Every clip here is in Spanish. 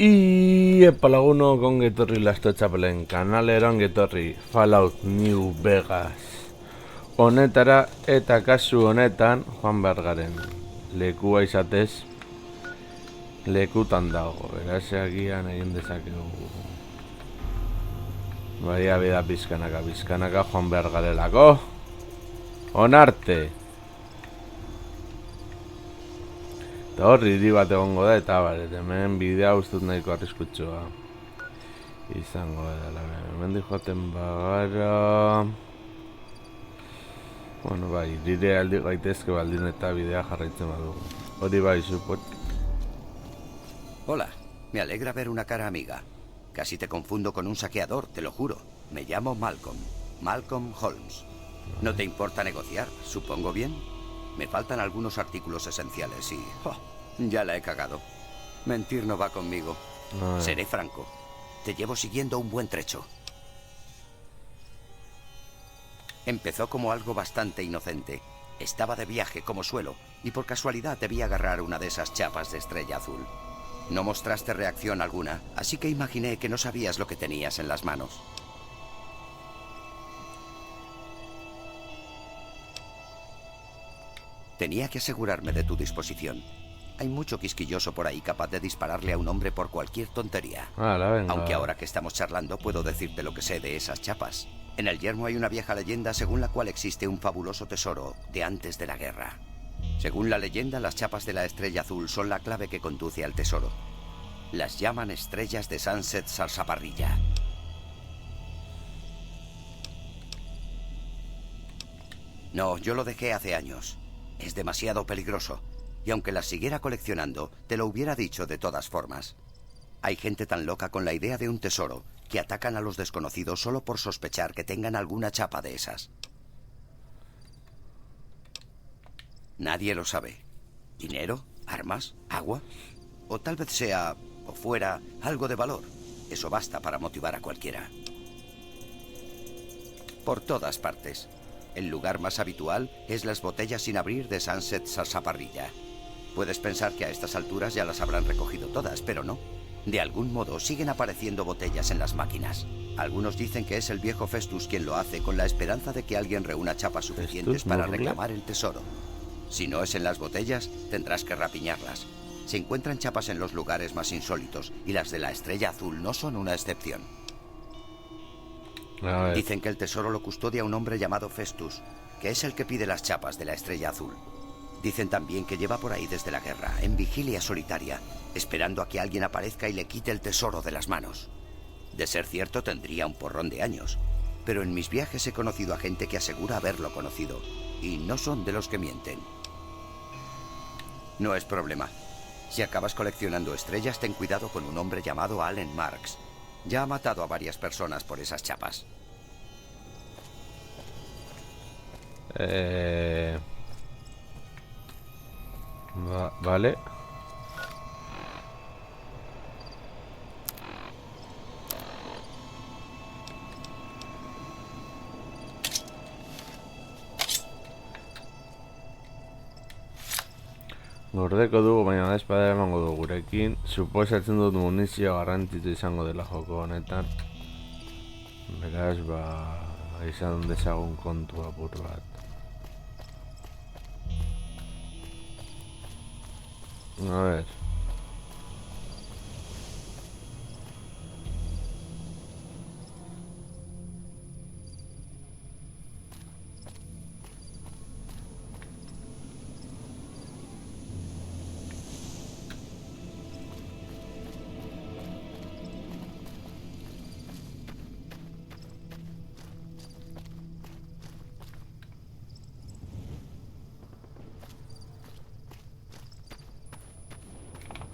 Y epalaguno con Getorri lasto txapelen kanaleron Getorri Fallout New Vegas honetara eta kasu honetan Juan Bergaren lekua izatez lekutan dago, beraz agian egin dezakegu baia bida bizkanaka Juan Bergarelako onarte eta hor hiri bat egongo da eta baret, hemen bidea ustut nahiko arriskutsua izango da, hemen joaten bagara bueno, bai, dire aldi gaitezke baldin eta bidea jarraitzen badugu hori bai, supot. Hola, me alegra ver una cara amiga. Casi te confundo con un saqueador, te lo juro. Me llamo Malcolm Holmes. ¿No te importa negociar, supongo bien? Me faltan algunos artículos esenciales y... ya la he cagado. Mentir no va conmigo. Seré franco. Te llevo siguiendo un buen trecho. Empezó como algo bastante inocente. Estaba de viaje como suelo y por casualidad debí agarrar una de esas chapas de estrella azul. No mostraste reacción alguna, así que imaginé que no sabías lo que tenías en las manos. Tenía que asegurarme de tu disposición. Hay mucho quisquilloso por ahí capaz de dispararle a un hombre por cualquier tontería. Venga. Aunque ahora que estamos charlando puedo decirte lo que sé de esas chapas. En el yermo hay una vieja leyenda según la cual existe un fabuloso tesoro de antes de la guerra. Según la leyenda, las chapas de la estrella azul son la clave que conduce al tesoro. Las llaman estrellas de Sunset Sarsaparrilla. No, yo lo dejé hace años. Es demasiado peligroso. Y aunque las siguiera coleccionando, te lo hubiera dicho de todas formas. Hay gente tan loca con la idea de un tesoro que atacan a los desconocidos solo por sospechar que tengan alguna chapa de esas. Nadie lo sabe. ¿Dinero? ¿Armas? ¿Agua? O tal vez sea, o fuera, algo de valor. Eso basta para motivar a cualquiera. Por todas partes. El lugar más habitual es las botellas sin abrir de Sunset Sarsaparrilla. Puedes pensar que a estas alturas ya las habrán recogido todas, pero no. De algún modo siguen apareciendo botellas en las máquinas. Algunos dicen que es el viejo Festus quien lo hace con la esperanza de que alguien reúna chapas suficientes para reclamar el tesoro. Si no es en las botellas, tendrás que rapiñarlas. Se encuentran chapas en los lugares más insólitos y las de la estrella azul no son una excepción. Dicen que el tesoro lo custodia un hombre llamado Festus, que es el que pide las chapas de la estrella azul. Dicen también que lleva por ahí desde la guerra, en vigilia solitaria, esperando a que alguien aparezca y le quite el tesoro de las manos. De ser cierto, tendría un porrón de años, pero en mis viajes he conocido a gente que asegura haberlo conocido, y no son de los que mienten. No es problema. Si acabas coleccionando estrellas, ten cuidado con un hombre llamado Allen Marks. Ya ha matado a varias personas por esas chapas. Vale. Gordeko dugu, baina espada emango dugu gurekin. Suposatzen dut munizio garrantzitsu izango dela joko honetan. Beraz, izan dezagun kontu apur bat. A ver.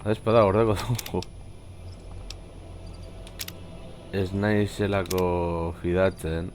Espada gordeko dugu. Ez naizelako fidatzen.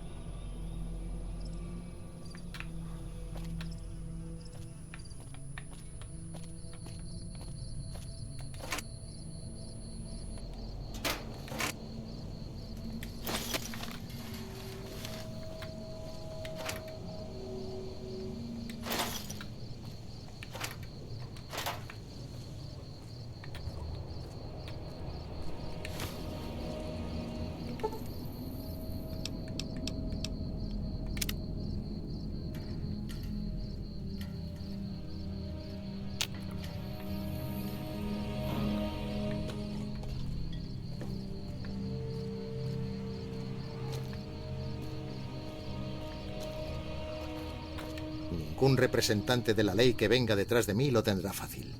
Un representante de la ley que venga detrás de mí lo tendrá fácil.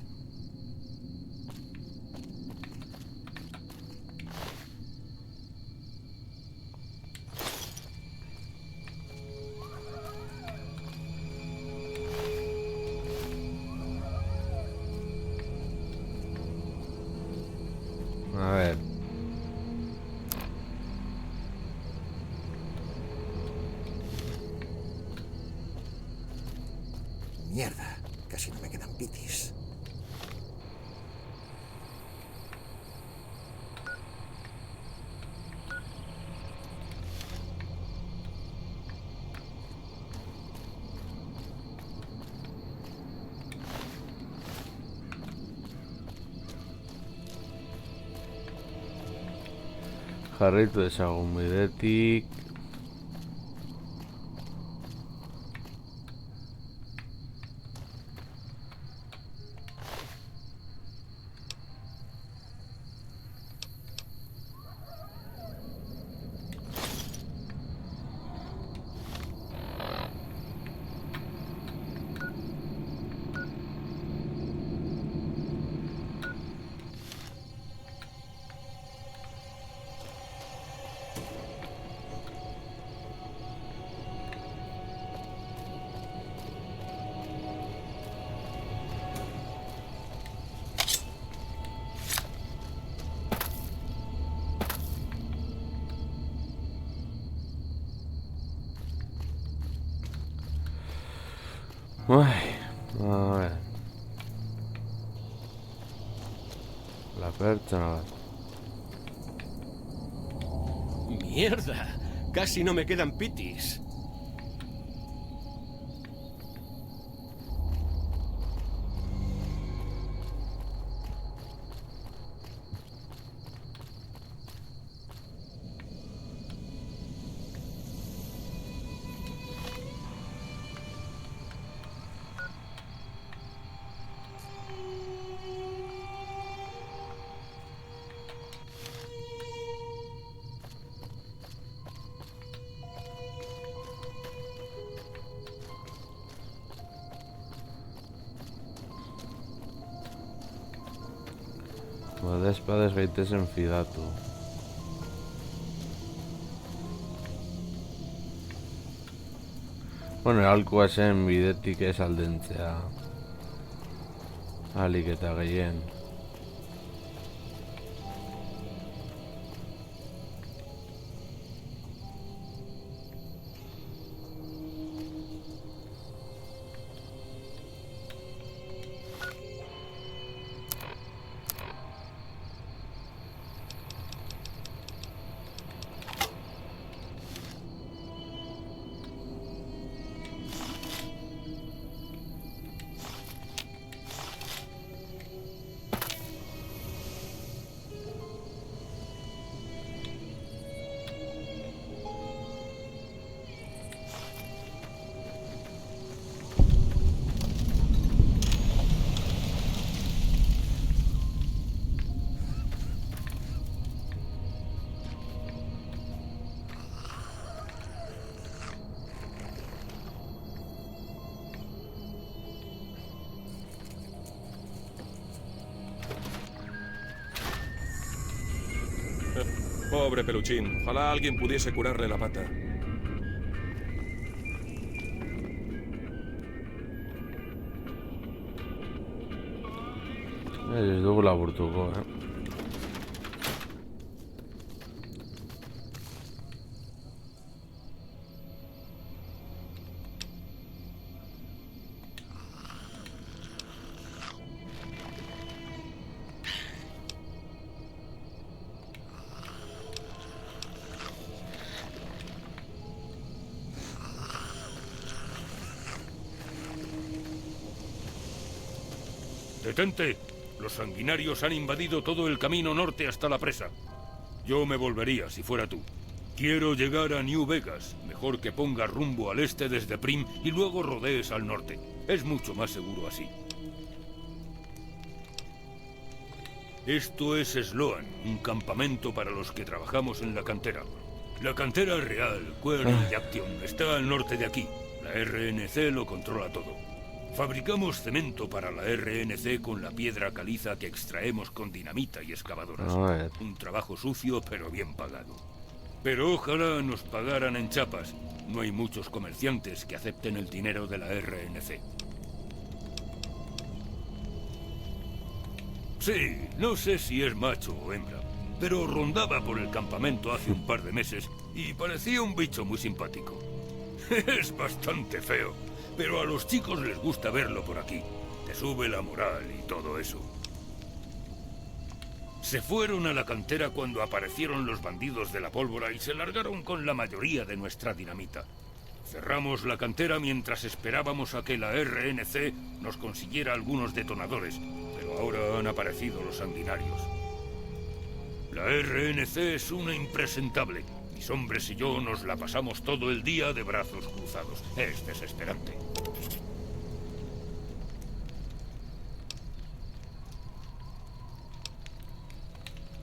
A ver. Mierda, casi no me quedan pitis. Jarraitu dezagun bidetik. Ay, a ver. La percha. ¡Mierda! Casi no me quedan pitis. Badespades gaitezen fidatu. Bueno, ahalkoa zen bidetik ez aldentzea. Ahalik eta gehien. Pobre peluchín. Ojalá alguien pudiese curarle la pata. Ez dugu laburtuko, ¡Detente! Los sanguinarios han invadido todo el camino norte hasta la presa. Yo me volvería si fuera tú. Quiero llegar a New Vegas. Mejor que pongas rumbo al este desde Prim y luego rodees al norte. Es mucho más seguro así. Esto es Sloan, un campamento para los que trabajamos en la cantera. La cantera real, Quern y Action, está al norte de aquí. La RNC lo controla todo. Fabricamos cemento para la RNC con la piedra caliza que extraemos con dinamita y excavadoras. A ver. Un trabajo sucio, pero bien pagado. Pero ojalá nos pagaran en chapas. No hay muchos comerciantes que acepten el dinero de la RNC. Sí, no sé si es macho o hembra, pero rondaba por el campamento hace un par de meses y parecía un bicho muy simpático. Es bastante feo, pero a los chicos les gusta verlo por aquí. Te sube la moral y todo eso. Se fueron a la cantera cuando aparecieron los bandidos de la pólvora y se largaron con la mayoría de nuestra dinamita. Cerramos la cantera mientras esperábamos a que la RNC nos consiguiera algunos detonadores, pero ahora han aparecido los sanguinarios. La RNC es una impresentable. Mis hombres y yo nos la pasamos todo el día de brazos cruzados. Es desesperante.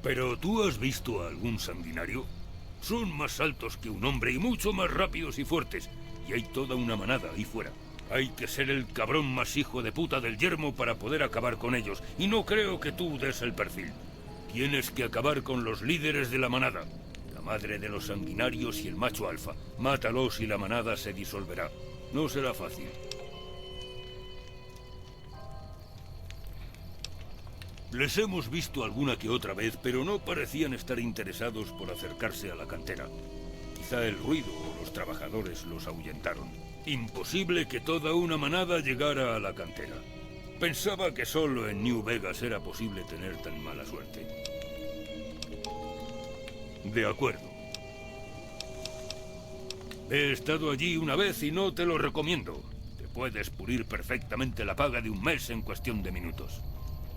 ¿Pero tú has visto a algún sanguinario? Son más altos que un hombre y mucho más rápidos y fuertes. Y hay toda una manada ahí fuera. Hay que ser el cabrón más hijo de puta del yermo para poder acabar con ellos. Y no creo que tú des el perfil. Tienes que acabar con los líderes de la manada. La madre de los sanguinarios y el macho alfa. Mátalos y la manada se disolverá. No será fácil. Les hemos visto alguna que otra vez, pero no parecían estar interesados por acercarse a la cantera. Quizá el ruido o los trabajadores los ahuyentaron. Imposible que toda una manada llegara a la cantera. Pensaba que solo en New Vegas era posible tener tan mala suerte. De acuerdo. He estado allí una vez y no te lo recomiendo. Te puedes pulir perfectamente la paga de un mes en cuestión de minutos.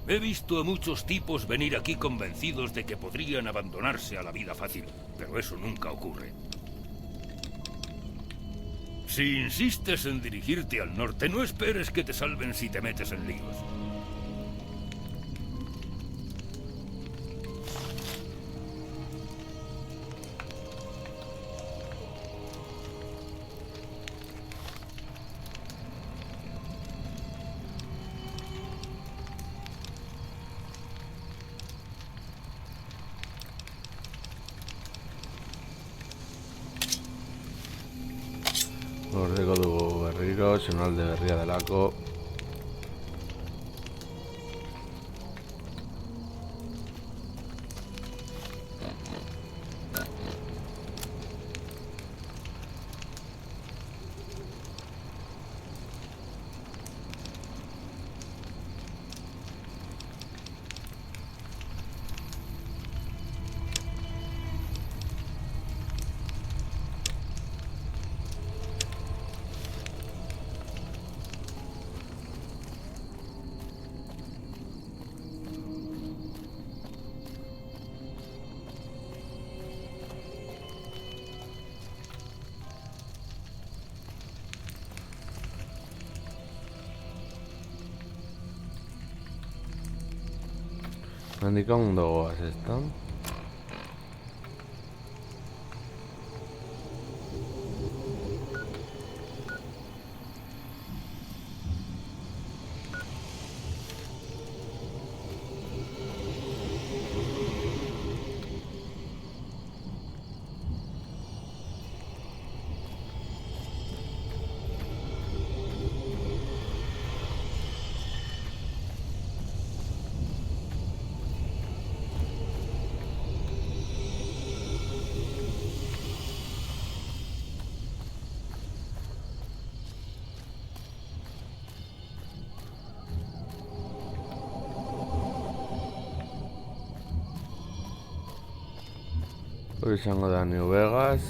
He visto a muchos tipos venir aquí convencidos de que podrían abandonarse a la vida fácil, pero eso nunca ocurre. Si insistes en dirigirte al norte, no esperes que te salven si te metes en líos. Ordeko dugu berriro, zonalde berria delako. Handik ondo goaz, ezta? Hori izango da New Vegas.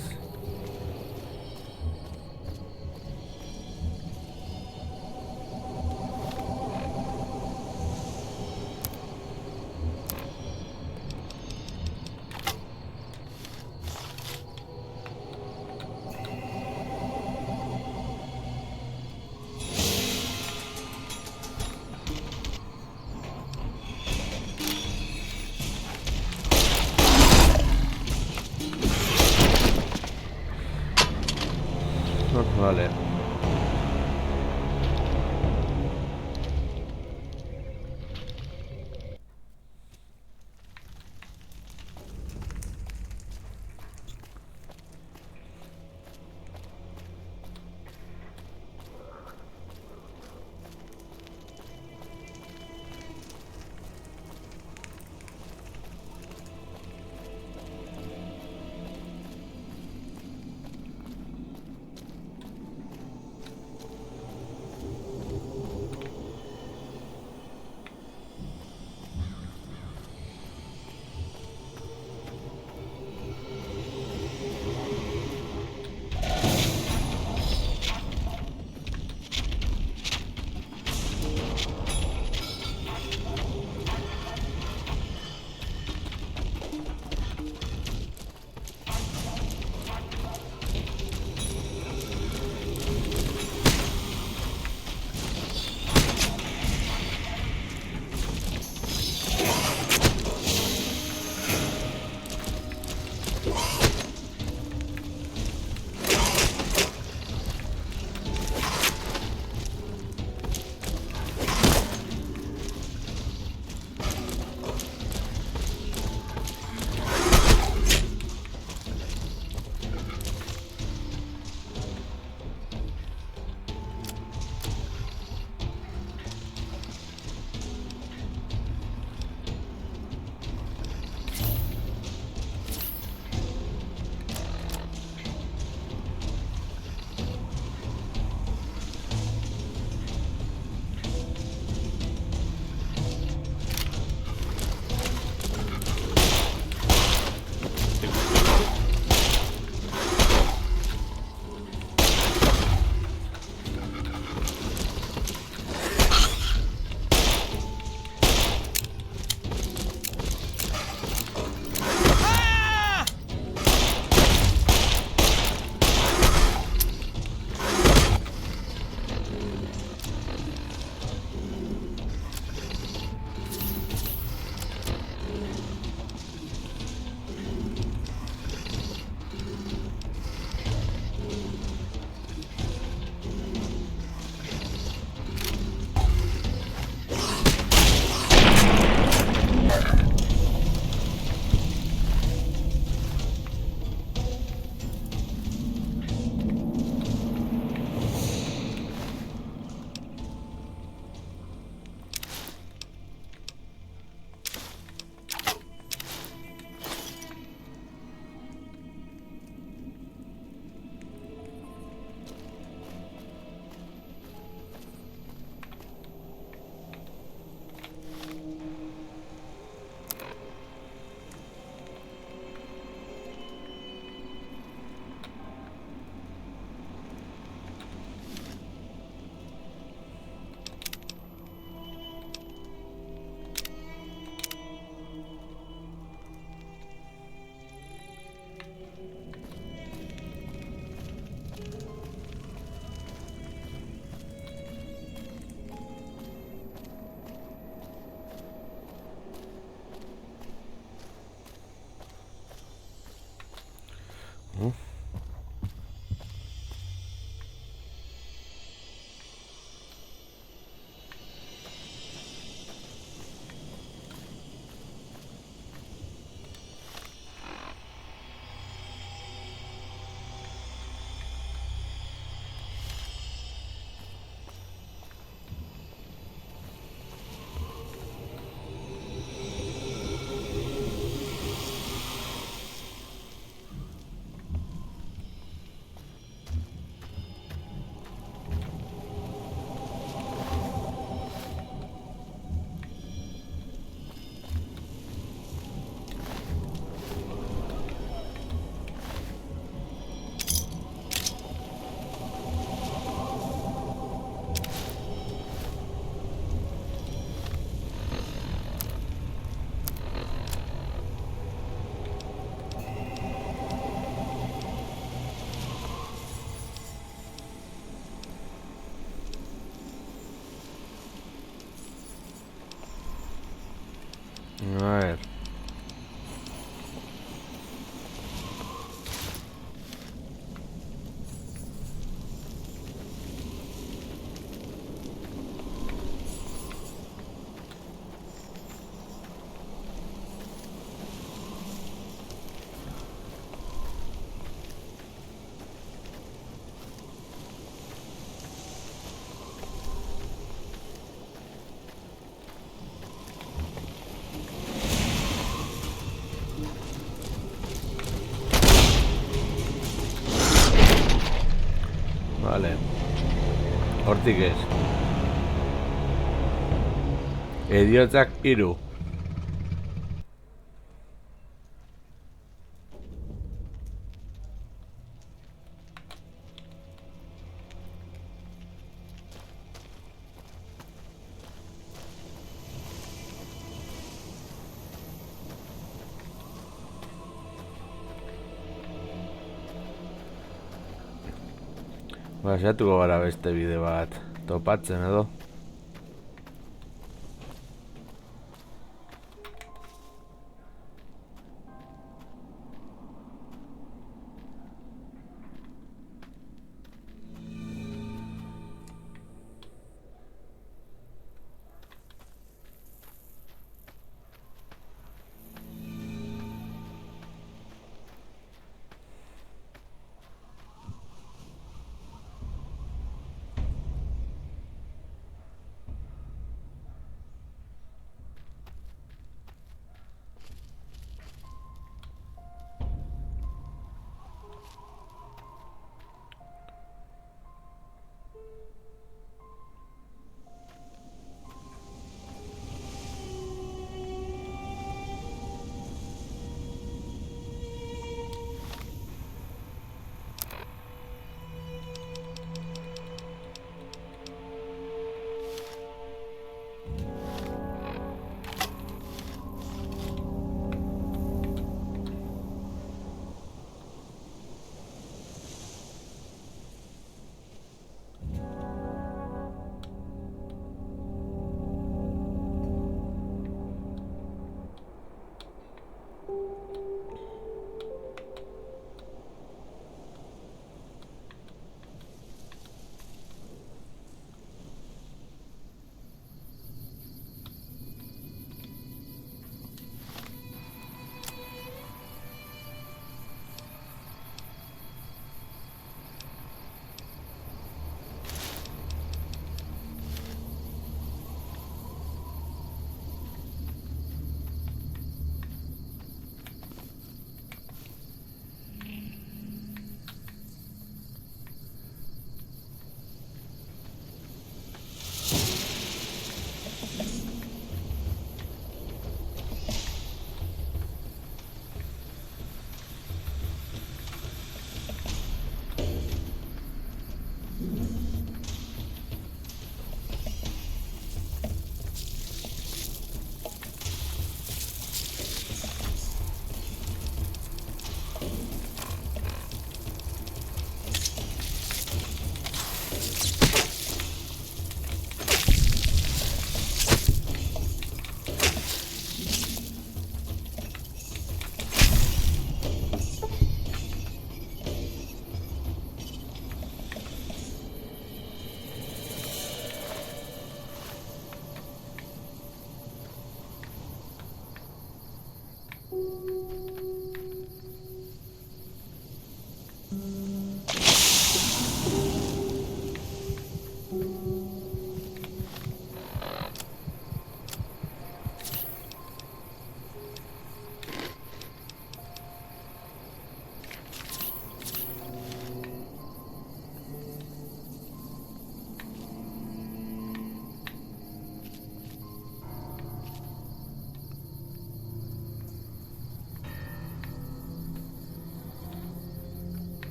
Vale. A ver. Vale. Hortik ez. Heriotzak 3. Ba, saiatuko gara beste bide bat topatzen edo.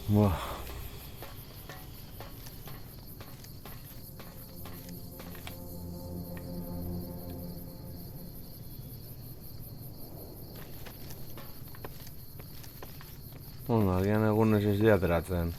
Buah. Bueno, agian egunez ez dira ateratzen.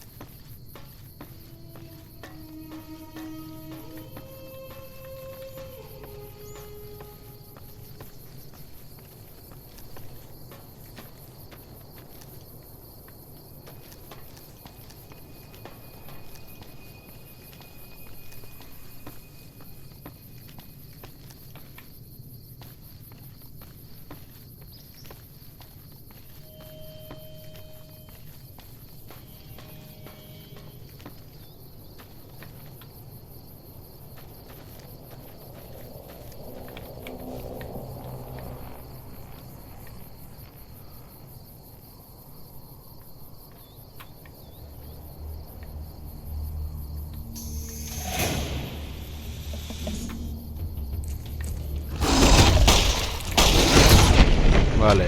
Vale.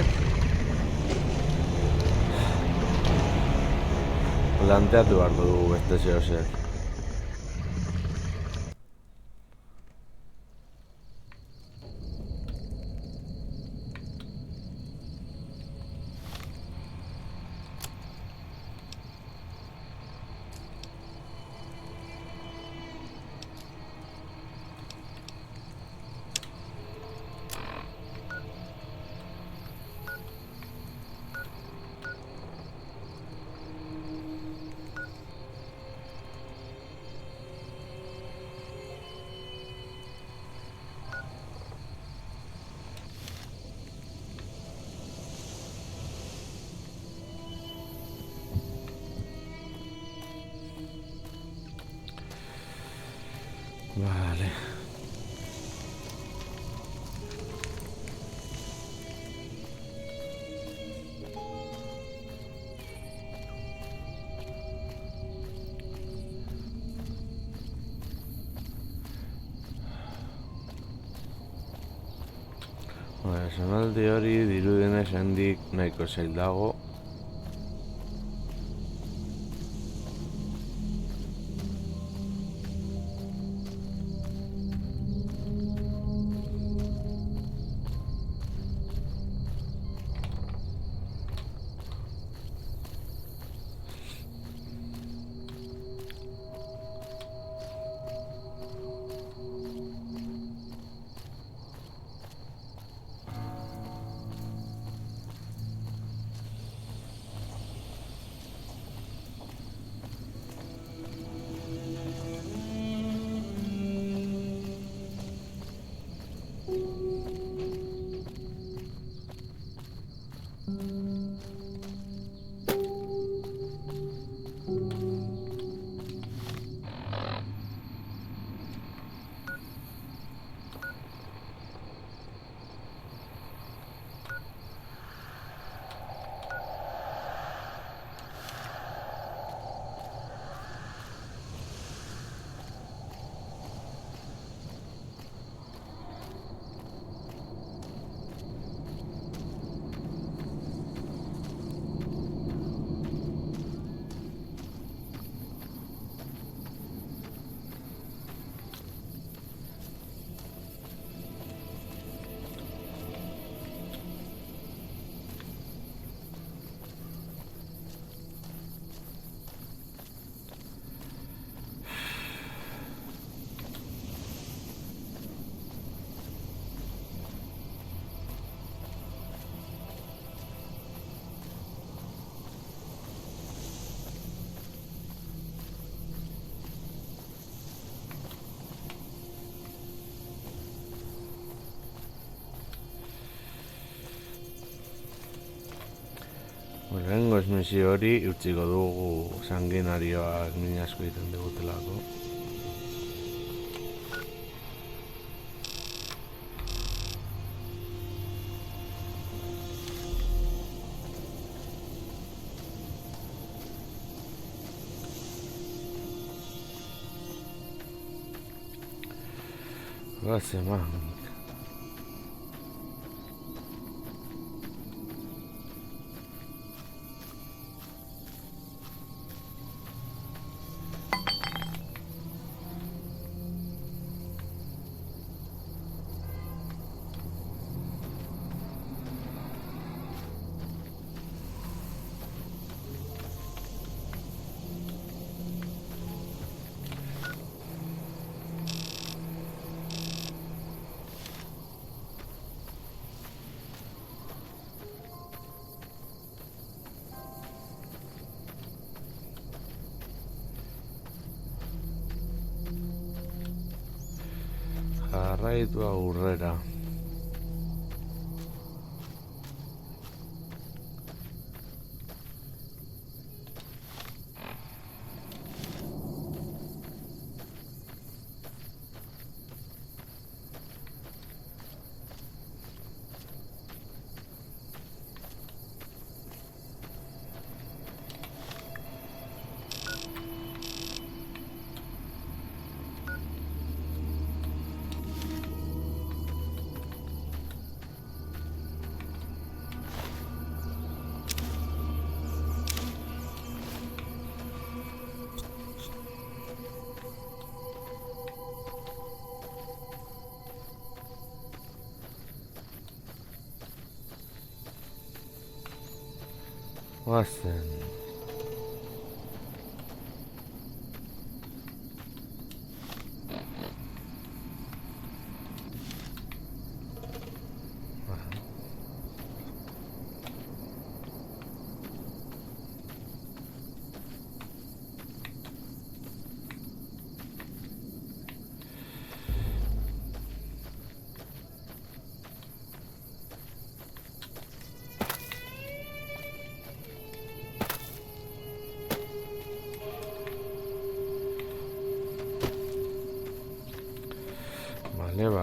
Planteatu behar dugu beste zehozer. Vale. Sonaldi hori dirudienez hendik nahiko zail dago. Horrengo misio hori utziko dugu sanguinarioak min asko egiten digutelako. Goazen, jarraitu aurrera. Goazen.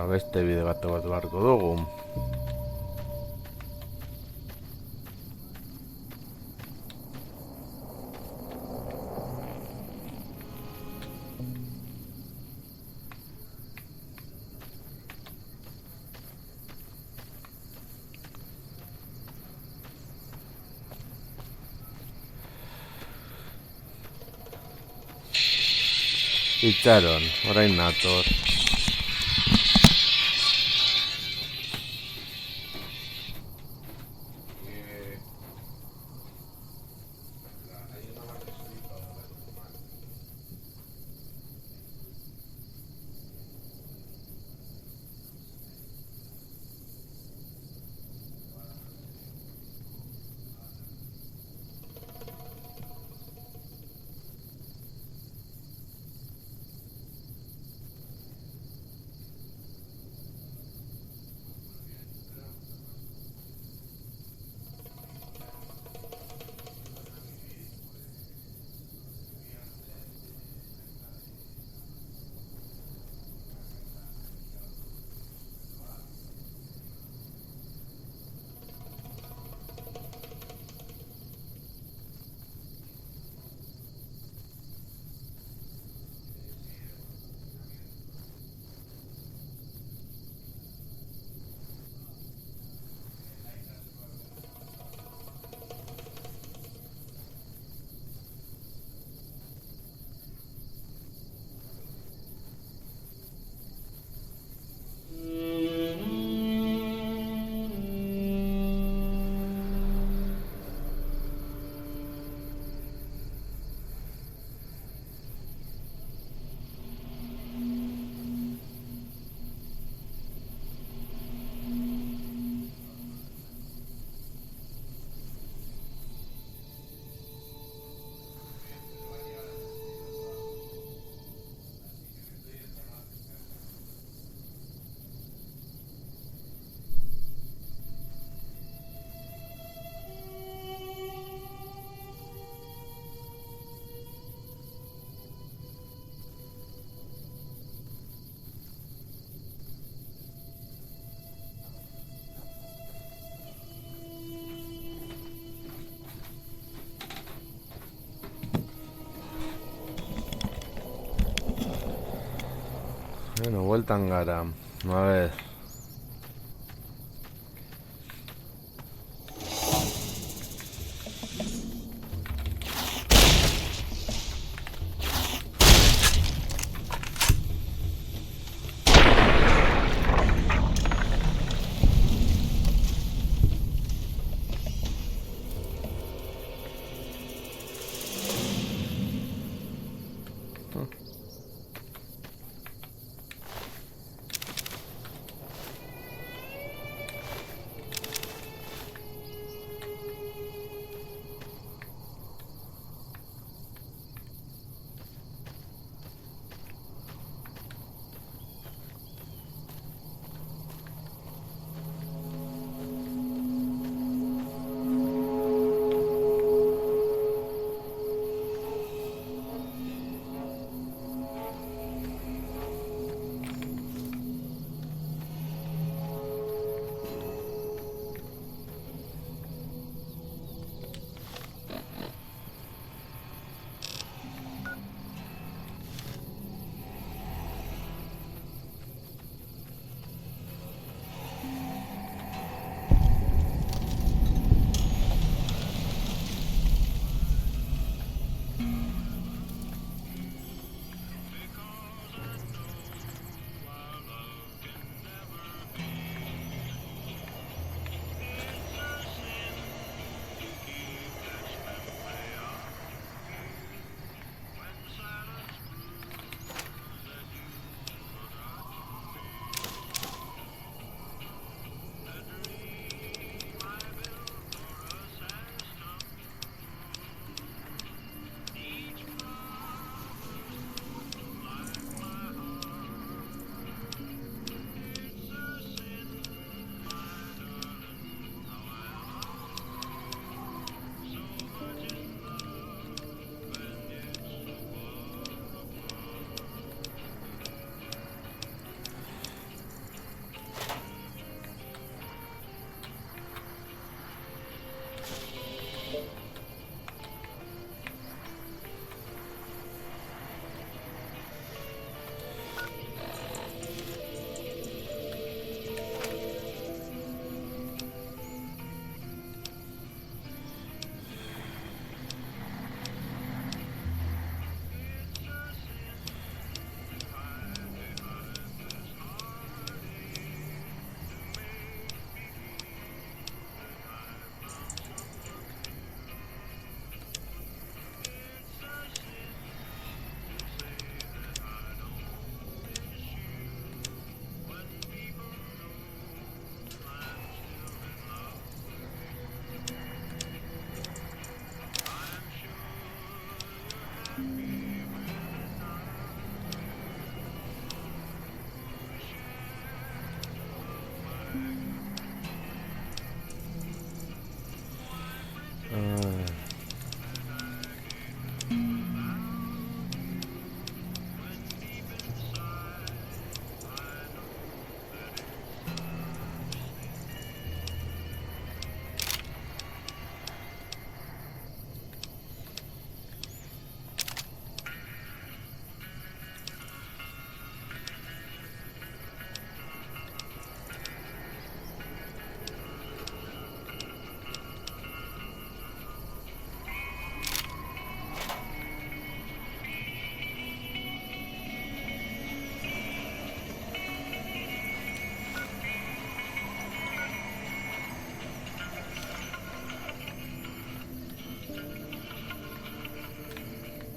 Beste bide bat beharko dugu. Itxaron, orain nator. Bueno, bueltan gara. A ver.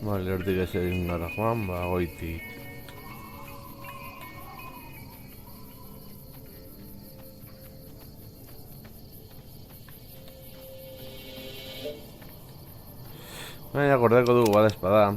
Vale, hortik ez egin gara joan, goitik. Baina gordeko dugu bada espada.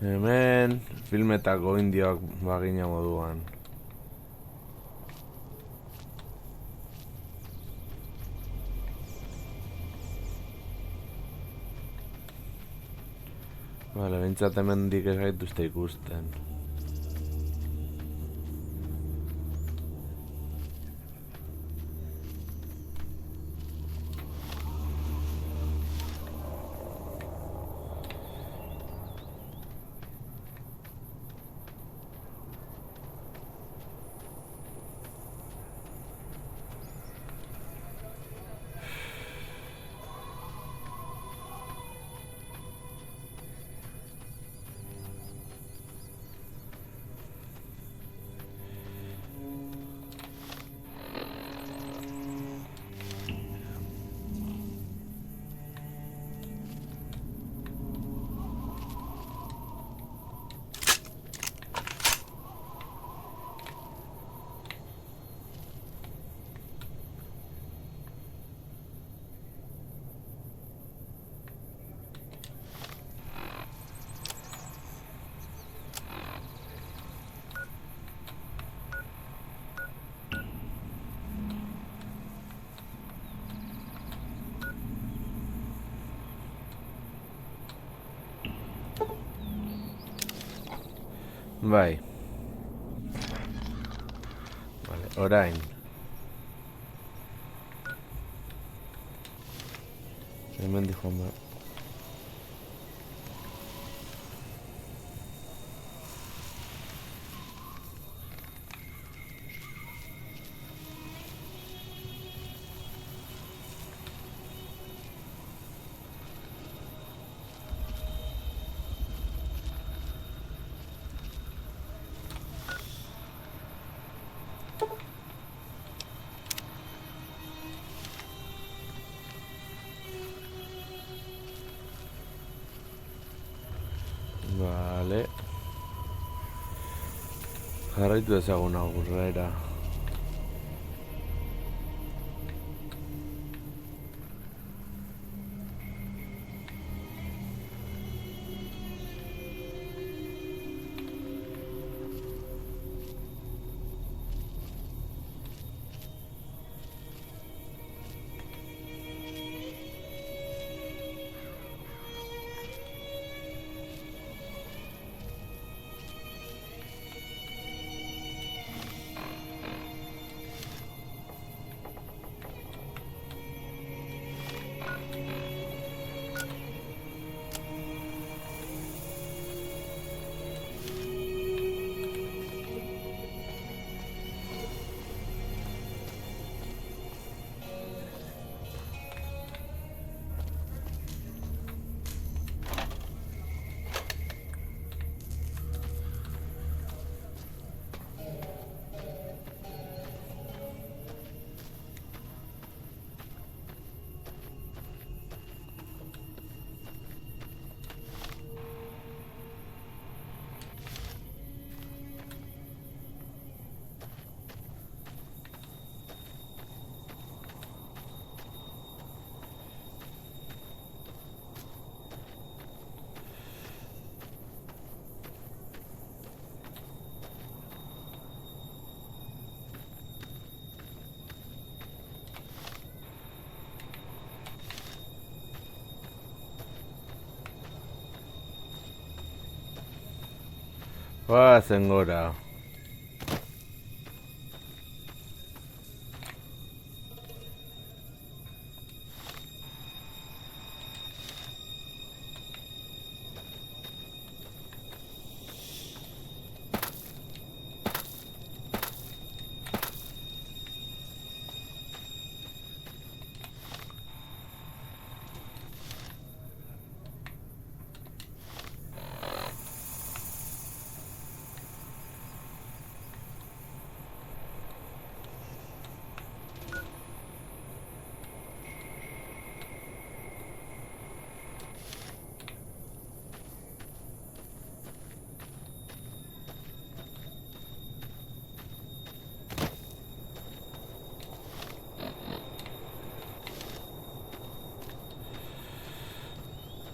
Hemen filmetako indioak bagina moduan. Vale, bintzat hemen dik ez gaituzte ikusten. Bai. Vale, orain. Hemen dijo ma. Vale. Jarraitu ezagun agurrera. Goazen gora.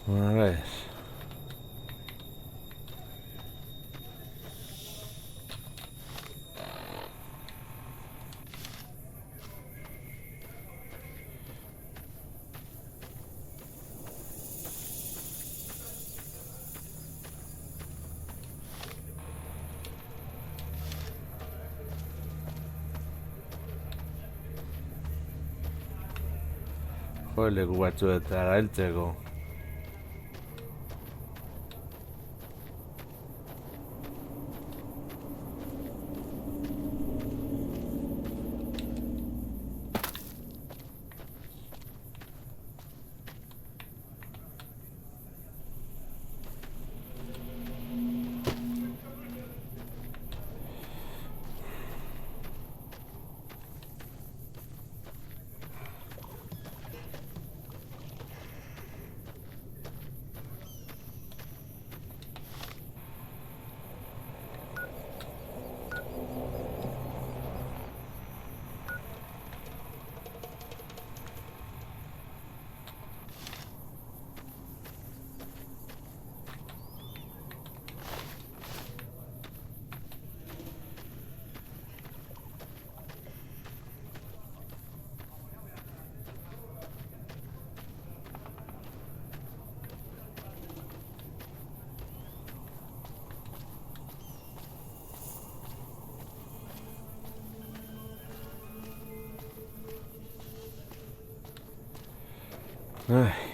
A ver. Joder, leku batzuetara heltzeko. Ai.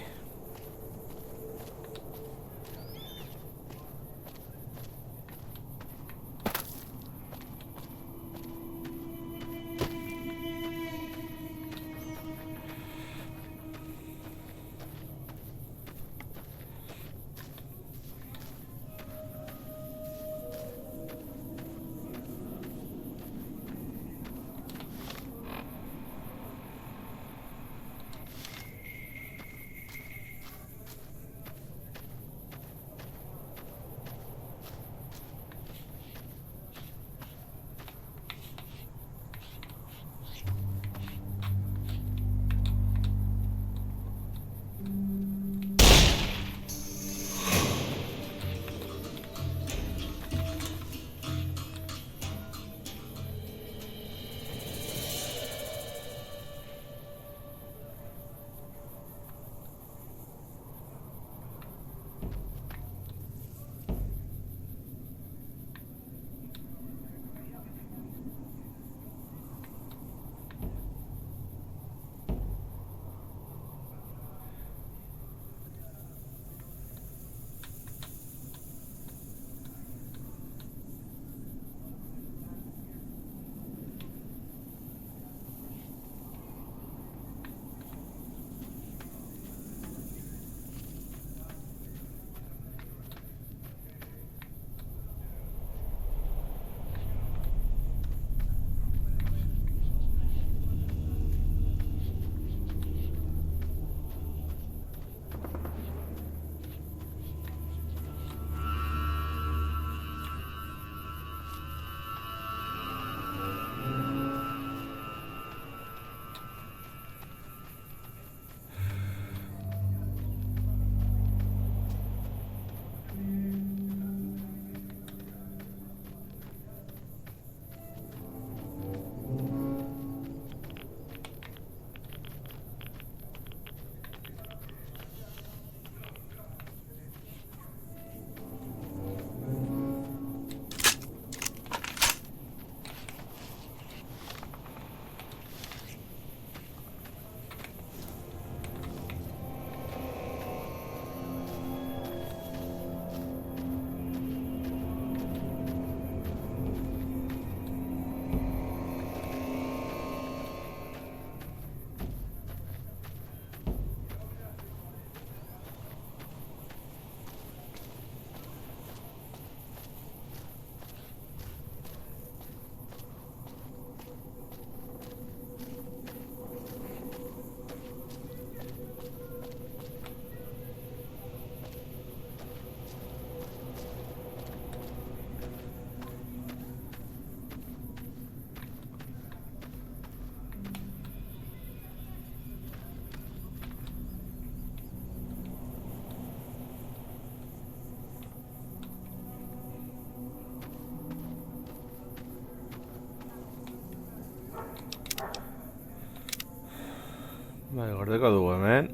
Bai, gordeko dugu hemen.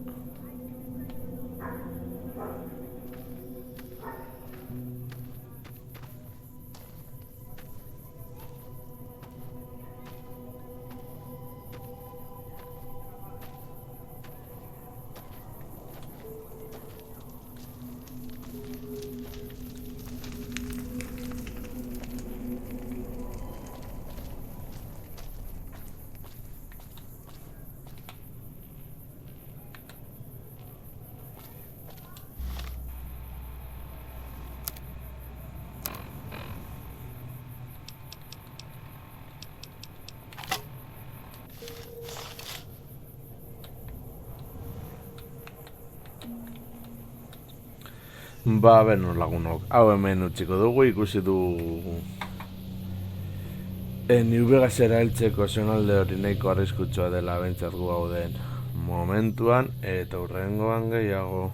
Ba, beno lagunok, hau hemen utziko dugu, ikusi du New Vegasera heltzeko zonalde hori nahiko arriskutsua dela bentsat gu gauden momentuan, eta hurrengoan gehiago.